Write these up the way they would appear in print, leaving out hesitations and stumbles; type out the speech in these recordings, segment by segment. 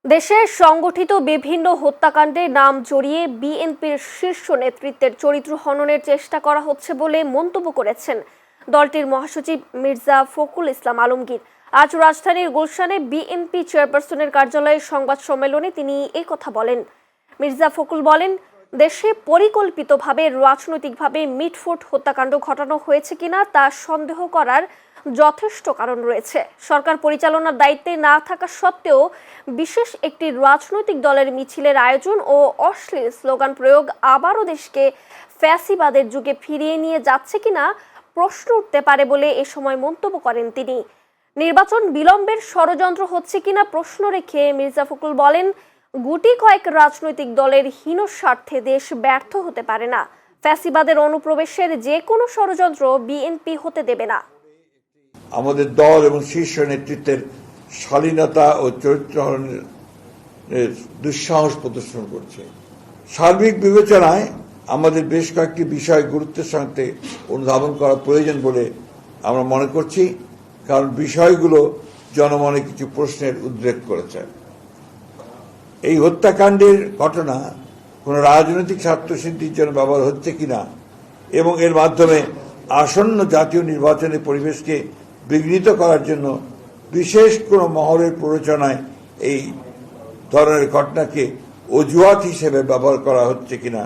দেশের সংগঠিত বিভিন্ন হত্যাকাণ্ডে নাম জড়িয়ে বিএনপির শীর্ষ নেতৃত্বের চরিত্র হননের চেষ্টা করা হচ্ছে বলে মন্তব্য করেছেন দলটির মহাসচিব মির্জা ফখরুল ইসলাম আলমগীর। আজ রাজধানীর গুলশানে বিএনপি চেয়ারপারসনের কার্যালয়ে সংবাদ সম্মেলনে তিনি এই কথা বলেন। মির্জা ফখরুল বলেন, দেশে পরিকল্পিতভাবে রাজনৈতিকভাবে মিটফোট হত্যাকাণ্ড ঘটানো হয়েছে কিনা তা সন্দেহ করার যথেষ্ট কারণ রয়েছে। সরকার পরিচালনার দায়িত্বে না থাকা সত্ত্বেও বিশেষ একটি রাজনৈতিক দলের মিছিলের আয়োজন ও অশ্লীল স্লোগান প্রয়োগ আবারও দেশকে ফ্যাসিবাদের যুগে ফিরিয়ে নিয়ে যাচ্ছে কিনা প্রশ্ন উঠতে পারে বলে এ সময় মন্তব্য করেন তিনি। নির্বাচন বিলম্বের ষড়যন্ত্র হচ্ছে কিনা প্রশ্ন রেখে মির্জা ফখরুল বলেন, গুটি কয়েক রাজনৈতিক দলের হীন স্বার্থে দেশ ব্যর্থ হতে পারে না। ফ্যাসিবাদের অনুপ্রবেশের যে কোনো ষড়যন্ত্র বিএনপি হতে দেবে না। আমাদের দল এবং শীর্ষ নেতৃত্বের শালীনতা ও চরিত্রহরণের দুঃসাহস প্রদর্শন করছে। সার্বিক বিবেচনায় আমাদের বেশ কয়েকটি বিষয় গুরুত্বের সঙ্গে অনুধাবন করা প্রয়োজন বলে আমরা মনে করছি, কারণ বিষয়গুলো জনমনে কিছু প্রশ্নের উদ্রেক করেছে। এই হত্যাকাণ্ডের ঘটনা কোন রাজনৈতিক স্বার্থসিদ্ধির জন্য ব্যবহার হচ্ছে কিনা এবং এর মাধ্যমে আসন্ন জাতীয় নির্বাচনের পরিবেশকে বিঘ্নিত করার জন্য বিশেষ কোন মহলের প্ররোচনায় এই ধরনের ঘটনাকে অজুহাত হিসেবে ব্যবহার করা হচ্ছে কিনা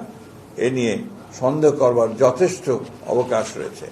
এ নিয়ে সন্দেহ করবার যথেষ্ট অবকাশ রয়েছে।